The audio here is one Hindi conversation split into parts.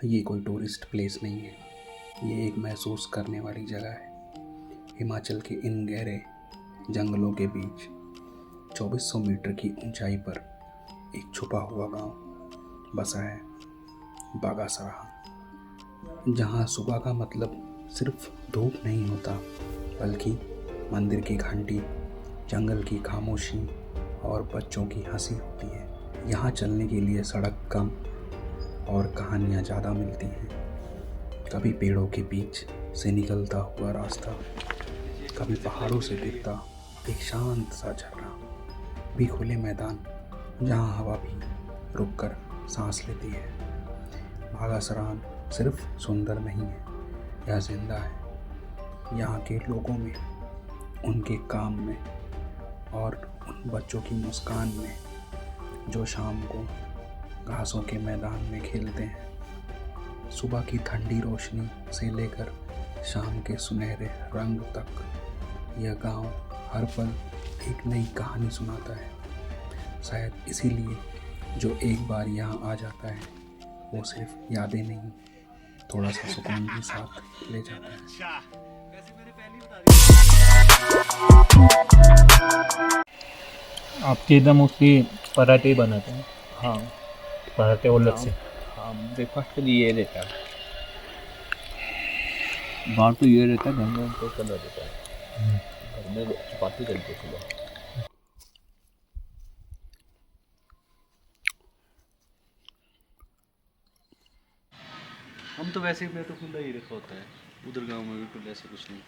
ये कोई टूरिस्ट प्लेस नहीं है, ये एक महसूस करने वाली जगह है। हिमाचल के इन गहरे जंगलों के बीच 2400 मीटर की ऊंचाई पर एक छुपा हुआ गांव बसा है, बागासराह। जहां सुबह का मतलब सिर्फ धूप नहीं होता, बल्कि मंदिर की घंटी, जंगल की खामोशी और बच्चों की हंसी होती है। यहाँ चलने के लिए सड़क कम और कहानियाँ ज़्यादा मिलती हैं। कभी पेड़ों के बीच से निकलता हुआ रास्ता, कभी पहाड़ों से गिरता एक शांत सा झरना, भी खुले मैदान जहाँ हवा भी रुककर सांस लेती है। बागासराह सिर्फ सुंदर नहीं है, यह जिंदा है। यहाँ के लोगों में, उनके काम में और उन बच्चों की मुस्कान में जो शाम को घासों के मैदान में खेलते हैं। सुबह की ठंडी रोशनी से लेकर शाम के सुनहरे रंग तक यह गांव हर पल एक नई कहानी सुनाता है। शायद इसीलिए जो एक बार यहाँ आ जाता है वो सिर्फ यादें नहीं, थोड़ा सा सुकून भी साथ ले जाता है। आपके इधर मोस्टली पराठे ही बनाते हैं। हाँ पराठे और लस्सी। हाँ, ब्रेकफास्ट के लिए ये रहता है। बाहर तो ये रहता है, घर में तो चला रहता है। घर में चपाती चलती है सुबह। हम तो वैसे ही पेट खुला ही रखा होता है, उधर गांव में बिल्कुल ऐसा कुछ नहीं।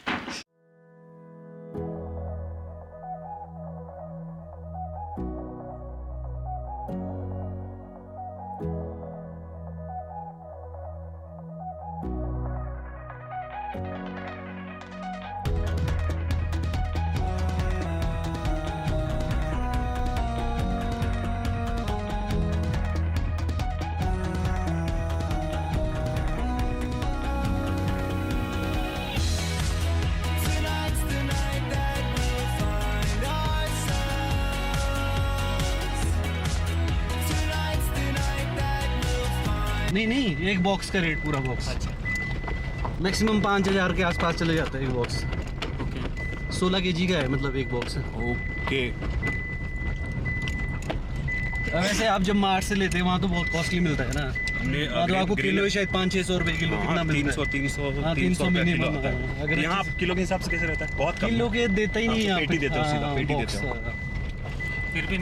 नहीं, एक बॉक्स का रेट पूरा बॉक्स। अच्छा, मैक्सिमम 5000 के आसपास चले जाता है एक बॉक्स। ओके। 16 kg का है, मतलब एक बॉक्स। ओके। वैसे आप जब मार्ट से लेते हैं वहाँ तो बहुत कॉस्टली मिलता है ना। हमने तो आपको किलो शायद 500-600 रुपए किलो कितना मिलता है? 300 मिनिमम। अगर यहाँ आप किलो के हिसाब से कैसे रहता है? बहुत कम। किलो के देता ही नहीं है, पेटी देते हो, सीधा पेटी देते हो। फिर भी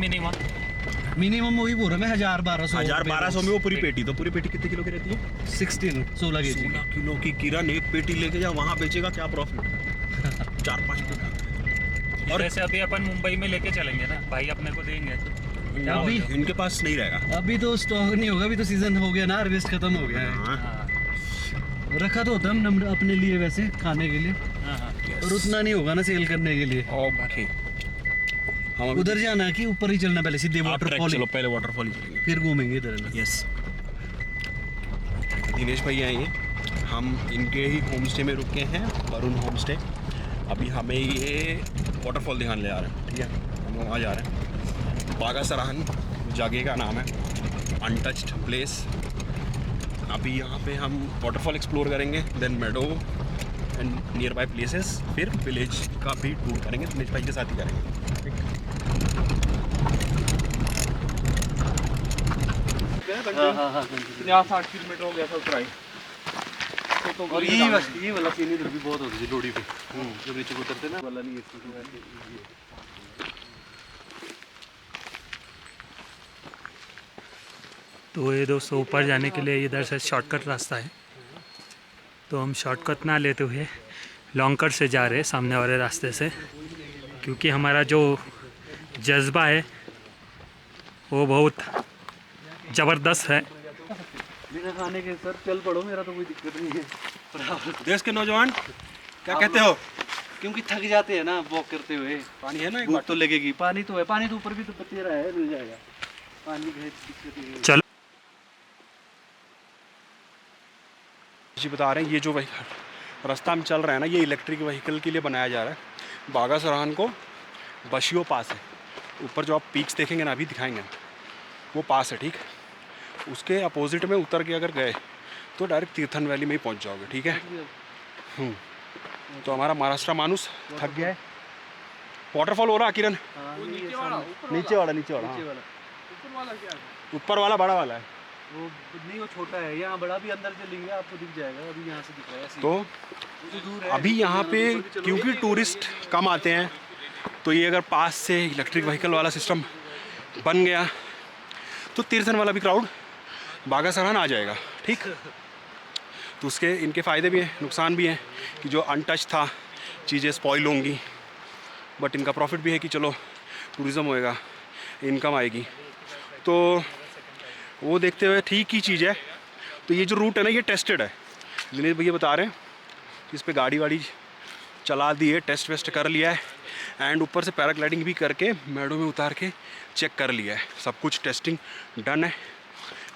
मिनिमम वही बोल रहा मैं, 1000-1200 में वो पूरी पेटी। तो पूरी पेटी कितने किलो की रहती है? 16 kg। 16 किलो की किरण एक पेटी लेके जा, वहाँ बेचेगा क्या प्रॉफिट? 4-5 किलो। और जैसे अभी अपन मुंबई में लेके चलेंगे ना, भाई अपने को देंगे तो अभी इनके पास नहीं रहेगा। अभी तो स्टॉक नहीं होगा, अभी तो सीजन हो गया ना, हार्वेस्ट खत्म हो गया है। हाँ। रखा तो होता हम अपने लिए वैसे खाने के लिए, हाँ। और उतना नहीं होगा ना सेल करने के लिए। ओके। हम उधर जाना है कि ऊपर ही चलना, पहले सीधे वाटरफॉल? चलो पहले वाटरफॉल ही चलेंगे, फिर घूमेंगे इधर ना। यस। दिनेश भाई आए हैं, हम इनके ही होम स्टे में रुके हैं, वरुण होम स्टे। अभी हमें ये वाटरफॉल दिखाने ले आ रहे हैं, ठीक है? हम वहाँ जा रहे हैं। बागासराह जगह का नाम है, अनटच्ड प्लेस। अभी यहाँ पे हम वाटरफॉल एक्सप्लोर करेंगे, then meadow and nearby places, फिर विलेज का भी टूर करेंगे, दिनेश भाई के साथ ही करेंगे। हाँ, 50-60 किलोमीटर हो गया था ट्राई। और ये वाला सीन इधर भी बहुत होती थी लोडी पे, जब नीचे को उतरते ना वाला नहीं है। तो ये दोस्तों ऊपर जाने के लिए इधर से शॉर्टकट रास्ता है, तो हम शॉर्टकट ना लेते हुए लॉन्ग कट से जा रहे हैं सामने वाले रास्ते से, क्योंकि हमारा जो जज्बा है वो बहुत ज़बरदस्त है। बिना खाने के सर चल पड़ो, मेरा तो कोई दिक्कत नहीं है। देश के नौजवान क्या कहते हो? क्योंकि थक जाते हैं ना वॉक करते हुए। पानी है ना, एक भूख तो लगेगी। पानी तो है, पानी तो ऊपर भी तो बतेरा है, मिल जाएगा पानी की दिक्कत नहीं है। चलो जी बता रहे हैं, ये जो रास्ता हम चल रहे हैं ना, ये इलेक्ट्रिक व्हीकल के लिए बनाया जा रहा है। बागासराह को बशियो पास है, ऊपर जो आप पीक्स देखेंगे ना, अभी दिखाएंगे, वो पास है, ठीक। उसके अपोजिट में उतर के अगर गए तो डायरेक्ट तीर्थन वैली में ही पहुंच जाओगे, ठीक है। तो हमारा महाराष्ट्र मानुस थक गया है। वाटरफॉल हो रहा किरण? नीचे वाला ऊपर वाला बड़ा वाला है वो नहीं, वो छोटा है। यहाँ बड़ा भी अंदर चलेंगे आपको दिख जाएगा, अभी यहाँ से दिख रहा है ऐसे। तो दूर है। अभी यहाँ पे क्योंकि टूरिस्ट कम आते हैं, तो ये अगर पास से इलेक्ट्रिक व्हीकल वाला सिस्टम बन गया तो तीर्थन वाला भी क्राउड बागा सराहन आ जाएगा, ठीक। तो उसके इनके फ़ायदे भी हैं, नुकसान भी हैं कि जो अनटच था चीज़ें स्पॉइल होंगी, बट इनका प्रॉफिट भी है कि चलो टूरिज़्म होएगा, इनकम आएगी। तो वो देखते हुए ठीक ही चीज़ है। तो ये जो रूट है ना, ये टेस्टेड है। दिनेश भैया बता रहे हैं कि इस पर गाड़ी वाड़ी चला दी है, टेस्ट वेस्ट कर लिया है, एंड ऊपर से पैराग्लाइडिंग भी करके मेड़ों में उतार के चेक कर लिया है, सब कुछ टेस्टिंग डन है।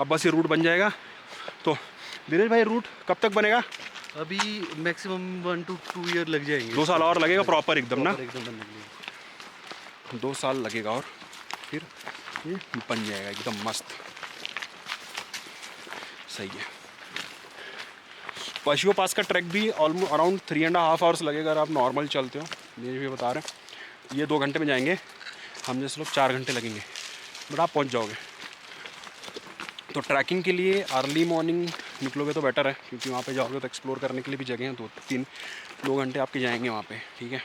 अब बस ये रूट बन जाएगा। तो दिनेश भाई रूट कब तक बनेगा? अभी मैक्सिमम 1 to 2 ईयर लग जाएंगे। 2 साल और लगेगा प्रॉपर एकदम ना? एकदम बनने के लिए 2 साल लगेगा और फिर ये बन जाएगा एकदम मस्त। सही है। पशुओं पास का ट्रैक भी ऑलमोस्ट अराउंड 3.5 आवर्स लगेगा अगर आप नॉर्मल चलते हो। ये भी बता रहे हैं ये 2 घंटे में जाएंगे, हम जैसे लोग 4 घंटे लगेंगे, बट आप पहुंच जाओगे। तो ट्रैकिंग के लिए अर्ली मॉर्निंग निकलोगे तो बेटर है, क्योंकि वहाँ पे जाओगे तो एक्सप्लोर करने के लिए भी जगह हैं। 2 घंटे आपके जाएंगे वहाँ पे, ठीक है।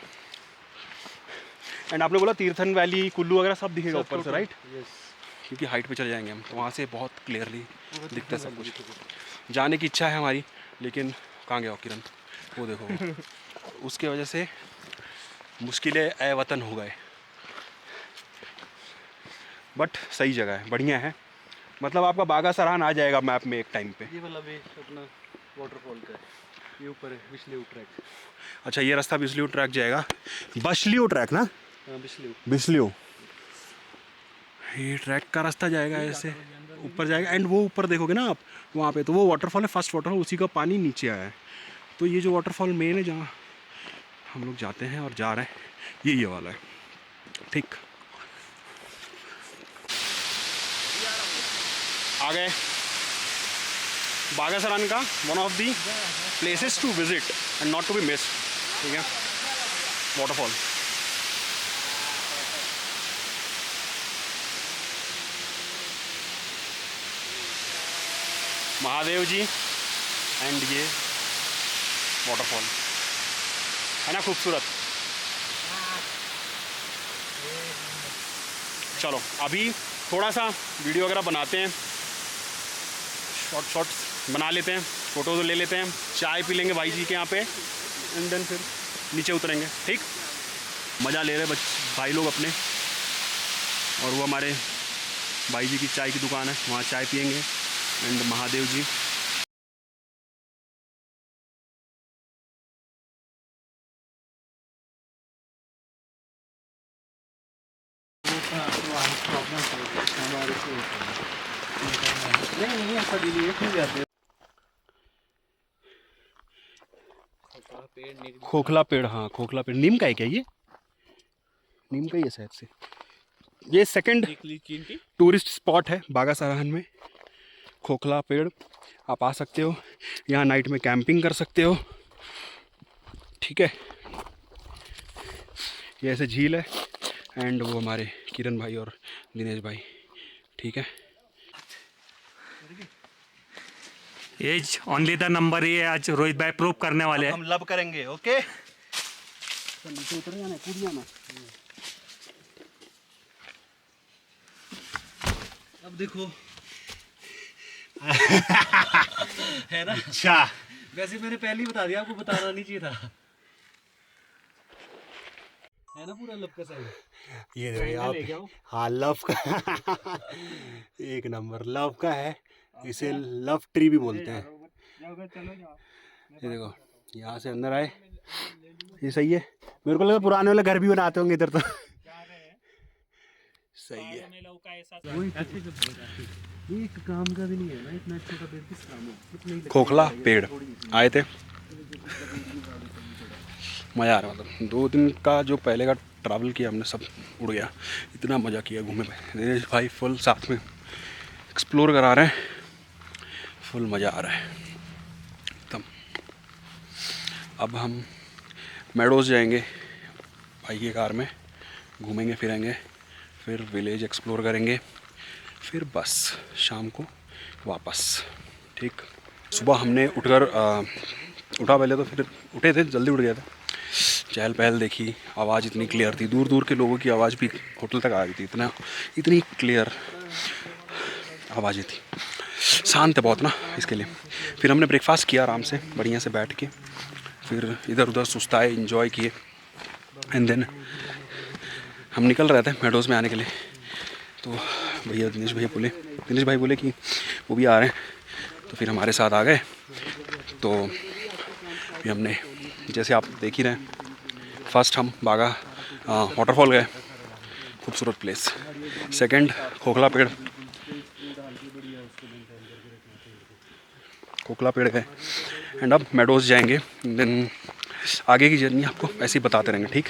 एंड आपने बोला तीर्थन वैली, कुल्लू वगैरह सब दिखेगा ऊपर से, राइट? क्योंकि हाइट पे चले जाएंगे हम, तो वहाँ से बहुत क्लियरली दिखता है सब कुछ। जाने की इच्छा है हमारी, लेकिन कहाँ गया किरण? वो देखो उसके वजह से मुश्किलें ए वतन हो गए। बट सही जगह है, बढ़िया है। मतलब आपका बागा सराहन आ जाएगा मैप में एक टाइम पे। ये वाला वे अपना वाटरफॉल का है, ये ऊपर है बिस्लियो ट्रैक। अच्छा, ये रास्ता बिस्लियो ट्रैक जाएगा। बशलियो ट्रैक ना? हाँ बिस्लियो। ये ट्रैक का रास्ता जाएगा ऐसे ऊपर जाएगा। एंड वो ऊपर देखोगे ना आप वहाँ पे, तो वो वाटरफॉल है, फर्स्ट वाटरफॉल, उसी का पानी नीचे आया है। तो ये जो वाटरफॉल मेन है जहाँ हम लोग जाते हैं और जा रहे हैं, ये वाला है, ठीक। आ गए बागा सराहन का one of the places to visit and not to be miss, ठीक है। वाटरफॉल महादेव जी एंड ये वाटरफॉल है ना, खूबसूरत। चलो अभी थोड़ा सा वीडियो वगैरह बनाते हैं, शॉर्ट्स बना लेते हैं, फ़ोटो ले लेते हैं, चाय पी लेंगे भाई जी के यहाँ पे, एंड देन फिर नीचे उतरेंगे, ठीक। मज़ा ले रहे भाई लोग अपने, और वो हमारे भाई जी की चाय की दुकान है, वहाँ चाय पियेंगे। एंड महादेव जी नहीं ऐसा भी नहीं है, क्यों जाते हैं? खोखला पेड़, हाँ खोखला पेड़ नीम का है क्या? ये नीम का ही है शायद से। ये सेकंड टूरिस्ट स्पॉट है बागा सराहन में, खोखला पेड़। आप आ सकते हो यहाँ, नाइट में कैंपिंग कर सकते हो, ठीक है। ये ऐसे झील है, एंड वो हमारे किरण भाई और दिनेश भाई, ठीक है। एज ओनली द नंबर, ये आज रोहित भाई प्रूव करने वाले हैं। हम लब करेंगे, ओके। नीचे उतर जाना, कूद जाना। अब देखो है ना? अच्छा, वैसे मैंने पहले ही बता दिया, आपको बताना नहीं चाहिए था। है ना पूरा लब का साइड? ये देखिए आप, हाँ लव का एक नंबर लव का है, इसे लव ट्री भी बोलते हैं। ये देखो यहाँ से अंदर आए, ये सही है। मेरे को लगा पुराने वाले घर भी बनाते होंगे इधर तो। सही है। ये एक काम का भी नहीं है ना, इतना छोटा पेड़ किस काम में? खोखला पेड़ आए थे, मज़ा आ रहा। मतलब 2 दिन का जो पहले का ट्रैवल किया हमने, सब उड़ गया। इतना मज़ा किया, घूमे दिनेश भाई फुल साथ में एक्सप्लोर करा रहे हैं, फुल मज़ा आ रहा है। अब हम मेडोज जाएंगे भाई की कार में, घूमेंगे फिरेंगे, फिर विलेज एक्सप्लोर करेंगे, फिर बस शाम को वापस। ठीक, सुबह हमने उठा पहले तो, फिर उठे थे जल्दी उठ गया था, चहल पहल देखी, आवाज़ इतनी क्लियर थी, दूर दूर के लोगों की आवाज़ भी होटल तक आ रही थी, इतनी क्लियर आवाज़ें थी, शांत है बहुत ना इसके लिए। फिर हमने ब्रेकफास्ट किया आराम से बढ़िया से बैठ के, फिर इधर उधर सुस्ताए, इंजॉय किए, एंड देन हम निकल रहे थे मेडोज़ में आने के लिए। तो दिनेश भाई बोले कि वो भी आ रहे हैं, तो फिर हमारे साथ आ गए। तो फिर हमने, जैसे आप देख ही रहे हैं, फर्स्ट हम बागा वाटरफॉल गए, खूबसूरत प्लेस। सेकंड खोखला पेड़ गए, एंड अब मेडोज़ जाएंगे। देन आगे की जर्नी आपको ऐसे ही बताते रहेंगे। ठीक,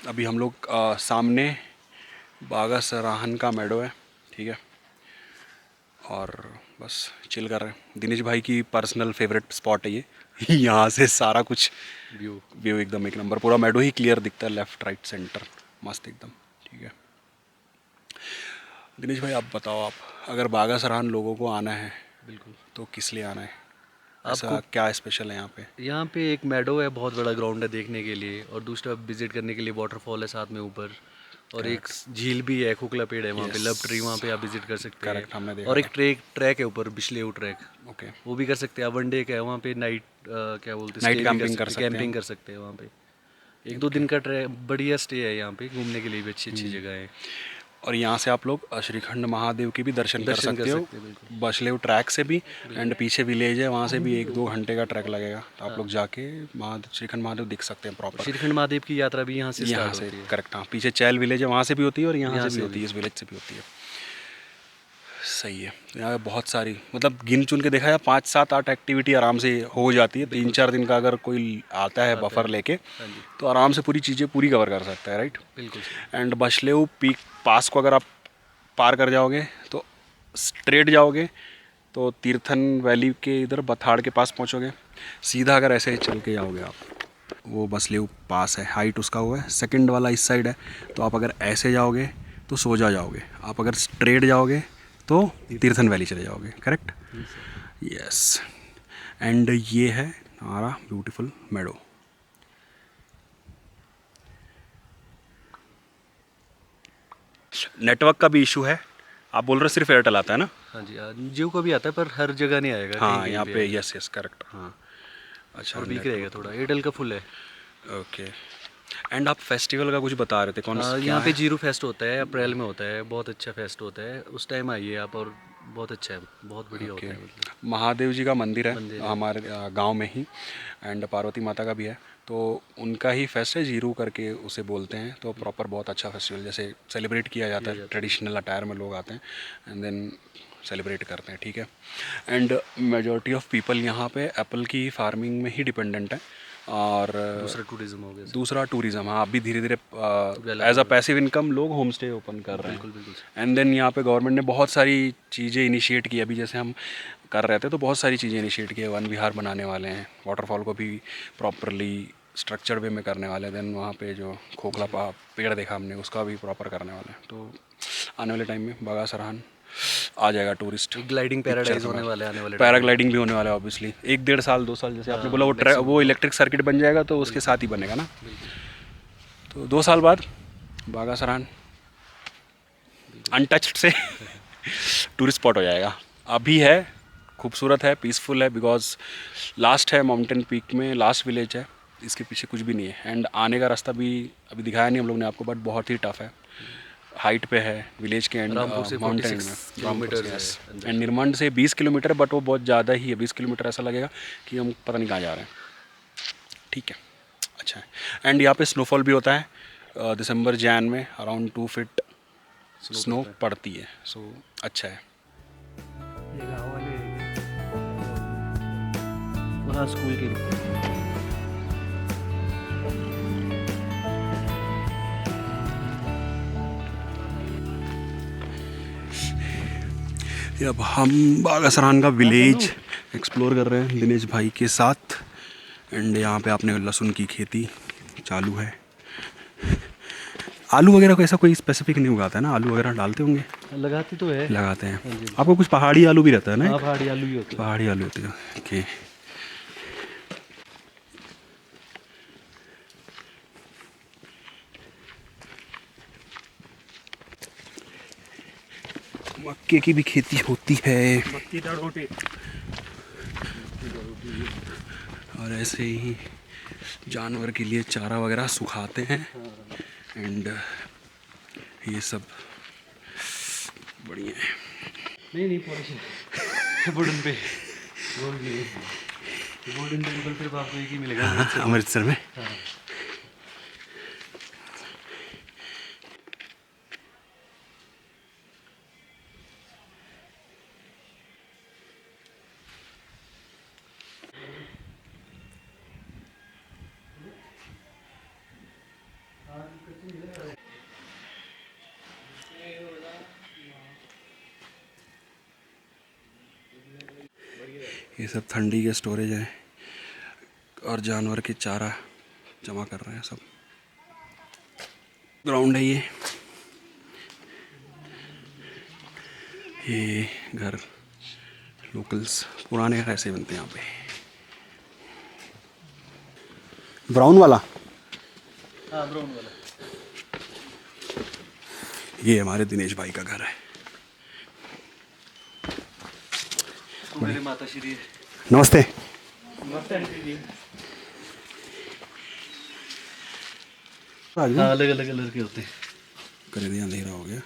अभी हम लोग सामने बागा सराहन का मेडो है, ठीक है, और बस चिल कर रहे हैं। दिनेश भाई की पर्सनल फेवरेट स्पॉट है ये यहाँ से सारा कुछ व्यू एकदम एक नंबर, पूरा मेडो ही क्लियर दिखता है, लेफ़्ट राइट सेंटर मस्त एकदम। ठीक है दिनेश भाई, आप बताओ, आप अगर बागा सराहन लोगों को आना है बिल्कुल, तो किस लिए आना है? आपको ऐसा क्या स्पेशल है यहाँ पे? यहाँ पे एक मेडो है, बहुत बड़ा ग्राउंड है देखने के लिए, और दूसरा विजिट करने के लिए वाटरफॉल है साथ में ऊपर, और एक झील भी है, खोखला पेड़ है वहाँ पे, लव ट्री, वहाँ पे आप विजिट कर सकते हैं। करेक्ट, हमने देखा। और एक ट्रैक है ऊपर, बिश्लेऊ ट्रैक, ओके, वो भी कर सकते हैं आप। वन डे का है वहाँ पे, नाइट क्या बोलते हैं, नाइट कैंपिंग कैंपिंग कर सकते हैं वहाँ पे। 1-2 दिन का बढ़िया स्टे है यहाँ पे, घूमने के लिए भी अच्छी जगह है। और यहाँ से आप लोग श्रीखंड महादेव के भी दर्शन कर सकते हो, बशलेव ट्रैक से भी, एंड पीछे विलेज है वहाँ से भी 1-2 घंटे का ट्रैक लगेगा, तो आप लोग जाके श्रीखंड महादेव दिख सकते हैं प्रॉपर। श्रीखंड महादेव की यात्रा भी यहाँ से करेक्ट, हाँ, पीछे चैल विलेज है वहाँ से भी होती है, और यहाँ से भी होती है, इस विलेज से भी होती है। सही है, यहाँ बहुत सारी, मतलब गिन चुन के देखा है 5-7-8 एक्टिविटी आराम से हो जाती है। 3-4 दिन का अगर कोई आता है बफर लेके, तो आराम से पूरी चीज़ें पूरी कवर कर सकता है, राइट? बिल्कुल। एंड बशलेव पीक पास को अगर आप पार कर जाओगे तो स्ट्रेट जाओगे तो तीर्थन वैली के इधर बथाड़ के पास पहुँचोगे। सीधा अगर ऐसे चल के जाओगे आप, वो बशलेव पास है, हाइट उसका हुआ है, सेकंड वाला इस साइड है, तो आप अगर ऐसे जाओगे तो सोजा जाओगे, आप अगर स्ट्रेट जाओगे तो तीर्थन वैली चले जाओगे। Correct, yes. एंड ये है हमारा ब्यूटीफुल मेडो। नेटवर्क का भी इशू है, आप बोल रहे सिर्फ एयरटेल आता है ना? हाँ जी, जियो को भी आता है, पर हर जगह नहीं आएगा। हाँ, यहाँ पे यस करेक्ट, हाँ। अच्छा, और वीक रहेगा थोड़ा, एयरटेल का फुल है। ओके। एंड आप फेस्टिवल का कुछ बता रहे थे, कौन सा? यहाँ पे जीरो फेस्ट होता है, अप्रैल में होता है, बहुत अच्छा फेस्ट होता है, उस टाइम आइए आप, और बहुत अच्छा है, बहुत बढ़िया होता है। मतलब महादेव जी का मंदिर है हमारे गांव में ही, एंड पार्वती माता का भी है, तो उनका ही फेस्ट है, जीरू करके उसे बोलते हैं। तो प्रॉपर बहुत अच्छा फेस्टिवल जैसे सेलिब्रेट किया जाता है, ट्रेडिशनल अटायर में लोग आते हैं एंड देन सेलिब्रेट करते हैं। ठीक है, एंड मेजॉरिटी ऑफ पीपल यहाँ पे एप्पल की फार्मिंग में ही डिपेंडेंट है, और दूसरा टूरिज्म हो गया। दूसरा टूरिज़्म, हाँ, अभी धीरे धीरे एज अ पैसिव इनकम लोग होम स्टे ओपन कर रहे हैं। बिल्कुल। एंड देन यहाँ पे गवर्नमेंट ने बहुत सारी चीज़ें इनिशिएट की, अभी जैसे हम कर रहे थे तो बहुत सारी चीज़ें इनिशिएट की है। वन विहार बनाने वाले हैं, वाटरफॉल को भी प्रॉपरली स्ट्रक्चर्ड वे में करने वाले हैं। देन वहाँ पे जो खोखला पेड़ देखा हमने, उसका भी प्रॉपर करने वाले हैं। तो आने वाले टाइम में बागा सराहन आ जाएगा टूरिस्ट। ग्लाइडिंग पैराडाइज होने वाले, आने वाले पैराग्लाइडिंग भी होने वाला है ऑब्वियसली, 1-1.5 साल 2 साल जैसे आपने बोला, वो इलेक्ट्रिक सर्किट बन जाएगा तो उसके साथ ही बनेगा ना। तो 2 साल बाद बागा सराहन अनटच्ड से टूरिस्ट स्पॉट हो जाएगा। अभी है, खूबसूरत है, पीसफुल है, बिकॉज लास्ट है माउंटेन पीक में, लास्ट विलेज है, इसके पीछे कुछ भी नहीं है। एंड आने का रास्ता भी अभी दिखाया नहीं हम लोग ने आपको, बट बहुत ही टफ है, हाइट पे है विलेज के एंड माउंटेन में। एंड निर्मंड से 20 किलोमीटर, बट वो बहुत ज़्यादा ही है, 20 किलोमीटर ऐसा लगेगा कि हम पता नहीं कहाँ जा रहे हैं। ठीक है, अच्छा है। एंड यहाँ पे स्नोफॉल भी होता है, दिसंबर जैन में अराउंड 2 फीट स्नो पड़ती है, सो अच्छा है। हाँ, स्कूल के अब हम बागासरान का विलेज एक्सप्लोर कर रहे हैं दिनेश भाई के साथ। एंड यहाँ पे आपने लहसुन की खेती चालू है। आलू वगैरह को ऐसा कोई स्पेसिफिक नहीं उगाता है ना, आलू वगैरह डालते होंगे? लगाती तो है, लगाते हैं। आपको कुछ पहाड़ी आलू भी रहता है ना? हाँ, पहाड़ी आलू ही होते हैं। पहाड़ी आलू होते हैं, ओके। मक्के की भी खेती होती है और ऐसे ही जानवर के लिए चारा वगैरह सुखाते हैं। एंड ये सब बढ़िया है। नहीं पॉलिश वुडन पे गोल्ड नहीं, गोल्डन टेम्पल पे आपको एक ही मिलेगा अमृतसर में। ये सब ठंडी के स्टोरेज है और जानवर के चारा जमा कर रहे हैं सब। ग्राउंड है ये घर लोकल्स पुराने घर ऐसे बनते हैं यहाँ पे। ब्राउन वाला? हाँ, ब्राउन वाला। ये हमारे दिनेश भाई का घर है। मेरे माता श्री। नमस्ते। हाँ, अलग अलग कलर के होते हैं। कर दिया, अंधेरा हो गया।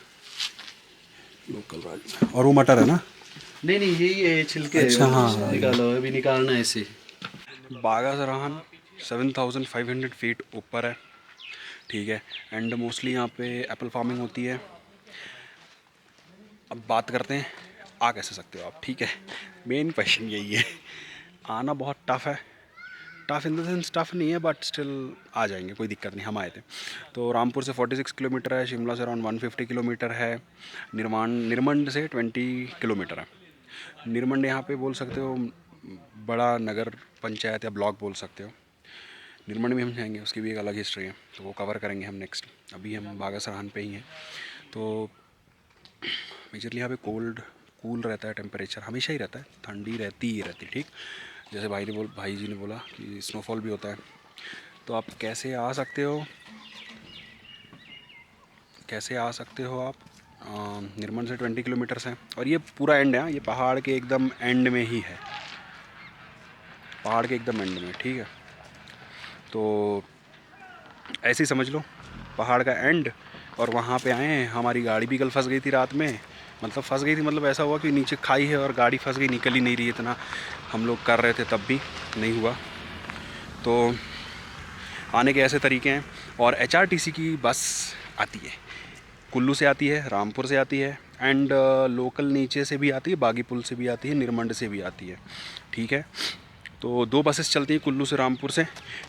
लोकल राजमा और वो मटर है ना? नहीं यही है, छिलके अच्छा, है, हाँ। निकालो, अभी निकालना है ऐसे। बागासरान 7500 फीट ऊपर है, ठीक है। एंड मोस्टली यहाँ पे एप्पल फार्मिंग होती है। अब बात करते हैं आ कैसे सकते हो आप, ठीक है। मेन क्वेश्चन यही है, आना बहुत टफ़ है। Tough in the sense tough नहीं है बट स्टिल आ जाएंगे, कोई दिक्कत नहीं। हम आए थे तो रामपुर से 46 किलोमीटर है, शिमला से अराउंड 150 किलोमीटर है, निरमंड से 20 किलोमीटर है। निरमंड यहाँ पे बोल सकते हो बड़ा नगर पंचायत या ब्लॉक बोल सकते हो। निरमंड में हम जाएंगे, उसकी भी एक अलग हिस्ट्री है, तो वो कवर करेंगे हम नेक्स्ट। अभी हम बागासरान पे ही हैं। तो मेजरली यहाँ पे कूल रहता है, टेम्परेचर हमेशा ही रहता है, ठंडी रहती ही रहती, ठीक। जैसे भाई जी ने बोला कि स्नोफॉल भी होता है। तो आप कैसे आ सकते हो आप निरमंड से 20 किलोमीटर्स हैं और ये पूरा एंड है, ये पहाड़ के एकदम एंड में ही है, पहाड़ के एकदम एंड में, ठीक है। तो ऐसे ही समझ लो पहाड़ का एंड। और वहाँ पे आए हैं, हमारी गाड़ी भी कल फंस गई थी रात में। मतलब फंस गई थी, मतलब ऐसा हुआ कि नीचे खाई है और गाड़ी फंस गई, निकल ही नहीं रही। इतना हम लोग कर रहे थे तब भी नहीं हुआ। तो आने के ऐसे तरीके हैं। और HRTC की बस आती है, कुल्लू से आती है, रामपुर से आती है, एंड लोकल नीचे से भी आती है, बागी पुल से भी आती है, निरमंड से भी आती है, ठीक है। तो 2 बसेस चलती हैं कुल्लू से रामपुर से,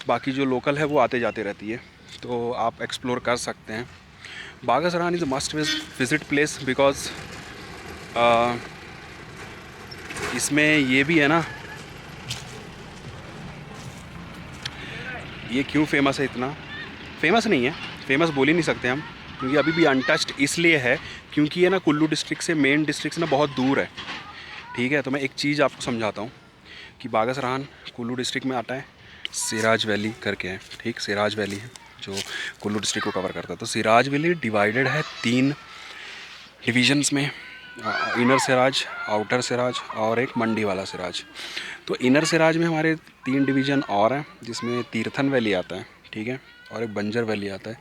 बाकी जो लोकल है वो आते जाते रहती है। तो आप एक्सप्लोर कर सकते हैं। Bagasaran is a must visit place because इसमें ये भी है ना, ये क्यों फेमस है, इतना फेमस नहीं है, फेमस बोल ही नहीं सकते हम, क्योंकि अभी भी अनटच्ड इसलिए है क्योंकि ये ना कुल्लू डिस्ट्रिक्ट से मेन डिस्ट्रिक्ट ना बहुत दूर है, ठीक है। तो मैं एक चीज़ आपको समझाता हूँ कि बागासरान कुल्लू डिस्ट्रिक्ट में आता है, सिराज वैली करके है, ठीक। सिराज वैली है जो कुल्लू डिस्ट्रिक्ट को कवर करता है। तो सिराज वैली डिवाइडेड है 3 डिविजन्स में, इनर सिराज, आउटर सिराज और एक मंडी वाला सिराज। तो इनर सिराज में हमारे 3 डिवीज़न और हैं, जिसमें तीर्थन वैली आता है, ठीक है, और एक बंजर वैली आता है,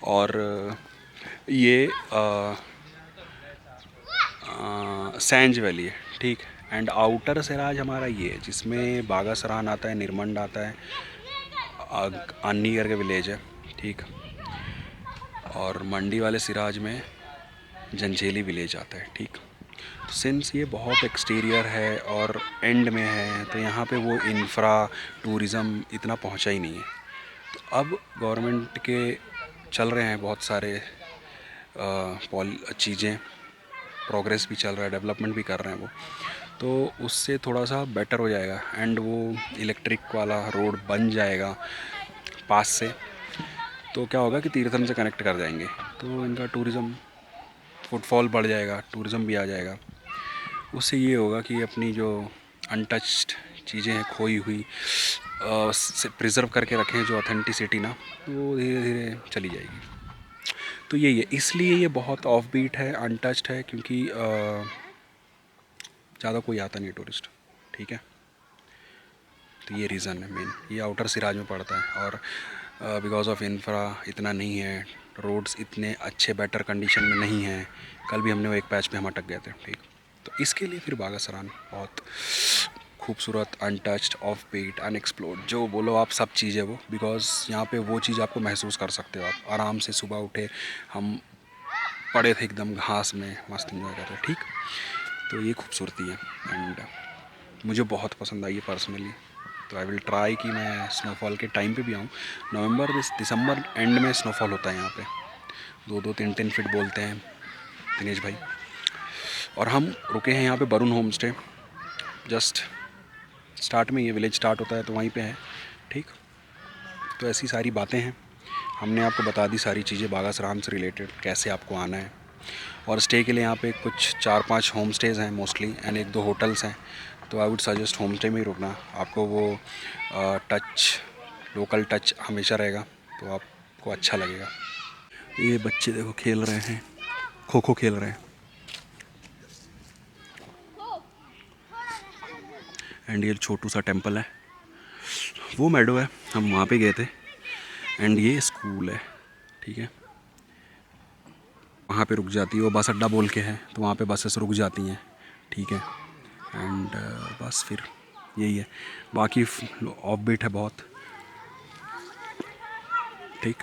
और ये सैंज वैली है, ठीक। एंड आउटर सिराज हमारा ये है, जिसमें बागासरान आता है, निरमंड आता है, अन्नी करके विलेज है, ठीक। और मंडी वाले सिराज में जंजेली विलेज आता है, ठीक। तो सिंस ये बहुत एक्सटीरियर है और एंड में है, तो यहाँ पे वो इंफ्रा टूरिज़म इतना पहुँचा ही नहीं है। तो अब गवर्नमेंट के चल रहे हैं बहुत सारे चीज़ें प्रोग्रेस भी चल रहा है, डेवलपमेंट भी कर रहे हैं वो, तो उससे थोड़ा सा बेटर हो जाएगा। एंड वो इलेक्ट्रिक वाला रोड बन जाएगा पास से, तो क्या होगा कि तीर्थन से कनेक्ट कर जाएंगे, तो इनका टूरिज़्म फुटफॉल बढ़ जाएगा, टूरिज़्म भी आ जाएगा। उससे ये होगा कि अपनी जो अनटच्ड चीज़ें हैं, खोई हुई से प्रिजर्व करके रखें जो ऑथेंटिसिटी ना, वो धीरे धीरे चली जाएगी। तो यही है, इसलिए ये बहुत ऑफ बीट है, अनटच्ड है, क्योंकि ज़्यादा कोई आता नहीं टूरिस्ट, ठीक है। तो ये रीज़न है मेन, ये आउटर सिराज में पड़ता है, और बिकॉज ऑफ इंफ्रा इतना नहीं है, रोड्स इतने अच्छे बेटर कंडीशन में नहीं हैं। कल भी हमने वो एक पैच पे हम अटक गए थे, ठीक। तो इसके लिए फिर बागा सरान बहुत खूबसूरत, अनटच्ड, ऑफ बीट, अनएक्सप्लोर्ड, जो बोलो आप सब चीज़ है वो, बिकॉज यहाँ पे वो चीज़ आपको महसूस कर सकते हो आप आराम से। सुबह उठे हम पड़े थे एकदम घास में, मस्त इंजॉय कर रहे, ठीक। तो ये खूबसूरती है, एंड मुझे बहुत पसंद आई है पर्सनली। तो आई विल ट्राई कि मैं स्नोफॉल के टाइम पे भी आऊँ। नवंबर दिसंबर एंड में स्नोफॉल होता है यहाँ पे, 2-2, 3-3 फीट बोलते हैं दिनेश भाई। और हम रुके हैं यहाँ पे Varun home stay, just start में, ये विलेज स्टार्ट होता है तो वहीं पे है, ठीक। तो ऐसी सारी बातें हैं, हमने आपको बता दी सारी चीज़ें बागा सरान से रिलेटेड, कैसे आपको आना है। और स्टे के लिए यहाँ पे कुछ 4-5 होम स्टेज़ हैं मोस्टली, एंड 1-2 होटल्स हैं। तो I would suggest home stay में ही रुकना, आपको वो लोकल टच हमेशा रहेगा, तो आपको अच्छा लगेगा। ये बच्चे देखो खेल रहे हैं, खो खो खेल रहे हैं, एंड ये छोटू सा टेम्पल है, वो मेडो है, हम वहाँ पे गए थे। एंड ये स्कूल है, ठीक है। वहाँ पे रुक जाती है वो, बस अड्डा बोल के है, तो वहाँ पे बसेस रुक जाती हैं, ठीक है। एंड बस फिर यही है, बाकी ऑफ बीट है बहुत, ठीक।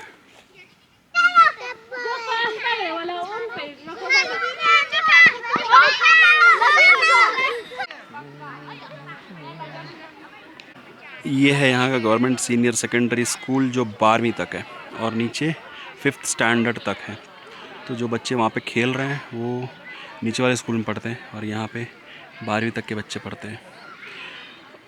ये है यहाँ का गवर्नमेंट सीनियर सेकेंडरी स्कूल, जो 12वीं तक है, और नीचे 5th स्टैंडर्ड तक है। तो जो बच्चे वहाँ पे खेल रहे हैं वो नीचे वाले स्कूल में पढ़ते हैं, और यहाँ पे 12वीं तक के बच्चे पढ़ते हैं।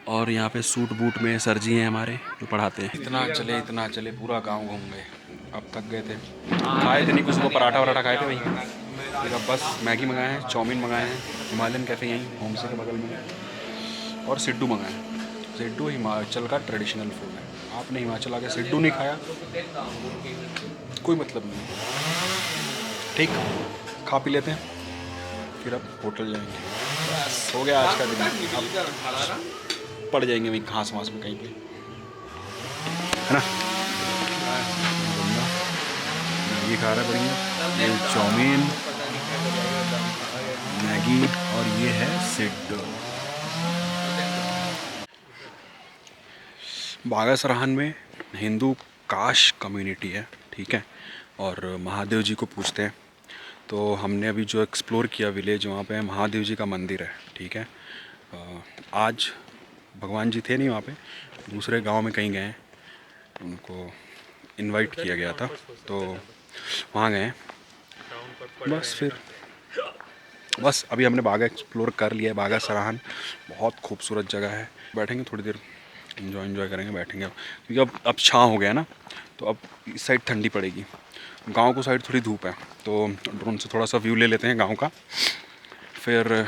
और यहाँ पे सूट बूट में सर जी हैं हमारे जो पढ़ाते हैं। इतना चले पूरा गांव घूम गए, अब तक गए थे, खाए थे नहीं कुछ, वो पराठा वराठा खाए थे वहीं। फिर अब बस मैगी मंगाए हैं, चाउमीन मंगाए हैं, हिमालयन कैफ़े यहीं होम स्टे के बगल में, और सिड्डू मंगाए हैं। सिड्डू हिमाचल का ट्रेडिशनल फूड है, आपने हिमाचल आके सिड्डू नहीं खाया कोई मतलब नहीं, ठीक। खा पी लेते हैं, फिर अब होटल जाएंगे, बस हो गया आज का दिन। अब पड़ जाएंगे वहीं घास वास में कहीं पे, है ना। मैगी खा रहा है बढ़िया, ये चाउमीन, मैगी, और ये है सिड्डू। बागा सराहन में हिंदू काश कम्युनिटी है, ठीक है, और महादेव जी को पूछते हैं। तो हमने अभी जो एक्सप्लोर किया विलेज, वहाँ पे महादेव जी का मंदिर है, ठीक है। आज भगवान जी थे नहीं वहाँ पे, दूसरे गांव में कहीं गए, उनको इनवाइट किया गया था, तो वहाँ गए। बस फिर बस अभी हमने बागा एक्सप्लोर कर लिया है। बागा सराहन बहुत खूबसूरत जगह है, बैठेंगे थोड़ी देर, एंजॉय करेंगे, बैठेंगे, क्योंकि अब छाँव हो गया ना, तो अब इस साइड ठंडी पड़ेगी, गांव को साइड थोड़ी धूप है। तो ड्रोन से थोड़ा सा व्यू ले लेते हैं गांव का, फिर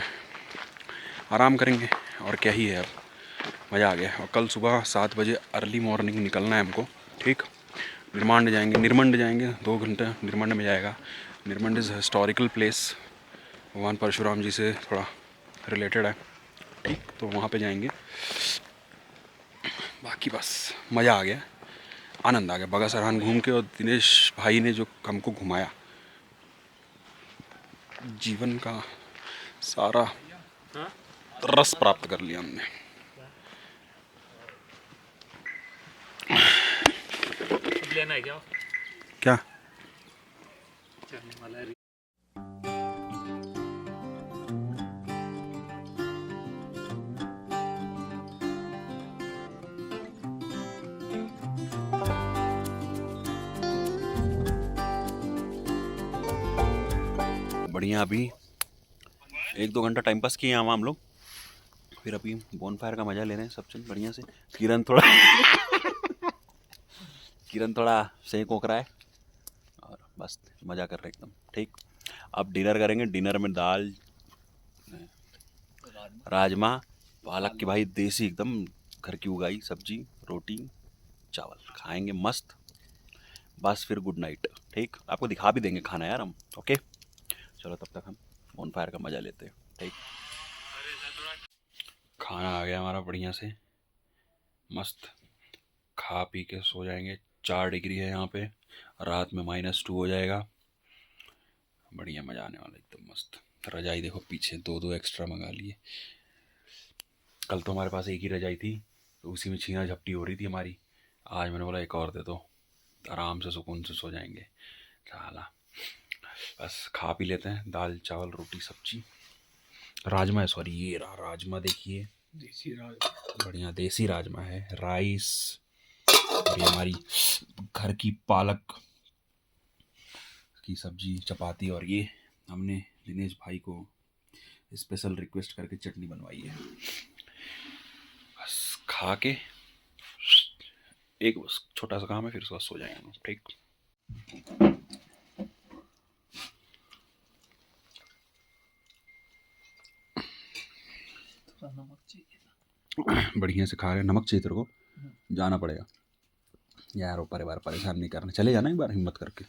आराम करेंगे, और क्या ही है, अब मज़ा आ गया। और कल सुबह 7 बजे अर्ली मॉर्निंग निकलना है हमको, ठीक। निरमंड जाएंगे 2 घंटे निरमंड में जाएगा। निरमंड इज़ हिस्टोरिकल प्लेस, भगवान परशुराम जी से थोड़ा रिलेटेड है, ठीक। तो वहाँ पे जाएंगे, बाकी बस मज़ा आ गया, आनंद आ गया बागा सराहन घूम के। और दिनेश भाई ने जो हमको घुमाया, जीवन का सारा रस प्राप्त कर लिया हमने। लेना है क्या? क्या बढ़िया, अभी 1-2 घंटा टाइम पास किए हम लोग, फिर अभी बोन फायर का मज़ा ले रहे हैं सब चीज़ बढ़िया से। किरण थोड़ा सेक ओक रहा है और बस मज़ा कर रहे हैं एकदम ठीक। अब डिनर करेंगे। डिनर में दाल, राजमा, पालक की भाई देसी एकदम घर की उगाई सब्जी, रोटी, चावल खाएंगे मस्त। बस फिर गुड नाइट ठीक। आपको दिखा भी देंगे खाना यार हम। ओके चलो तब तक हम बोन फायर का मज़ा लेते हैं ठीक। खाना आ गया हमारा बढ़िया से मस्त, खा पी के सो जाएंगे। 4 डिग्री है यहाँ पे, रात में -2 हो जाएगा। बढ़िया मज़ा आने वाला एकदम मस्त। रजाई देखो पीछे 2-2 एक्स्ट्रा मंगा लिए। कल तो हमारे पास एक ही रजाई थी तो उसी में छीना झपटी हो रही थी हमारी। आज मैंने बोला एक और दे दो, आराम से सुकून से सो जाएंगे। साला बस खा पी लेते हैं। दाल चावल रोटी सब्जी, राजमा है, सॉरी ये रहा राजमा, देखिए देसी राजमा, बढ़िया देसी राजमा है। राइस और ये हमारी घर की पालक की सब्जी, चपाती, और ये हमने दिनेश भाई को स्पेशल रिक्वेस्ट करके चटनी बनवाई है। बस खा के एक बस छोटा सा काम है, फिर उसके बाद सो जाएंगे हम ठीक। नमक चाहिए। बढ़िया से खा रहे हैं। नमक चाहिए तेरे को? जाना पड़ेगा यार, ऊपर एक बार परेशान नहीं करना, चले जाना एक बार हिम्मत करके।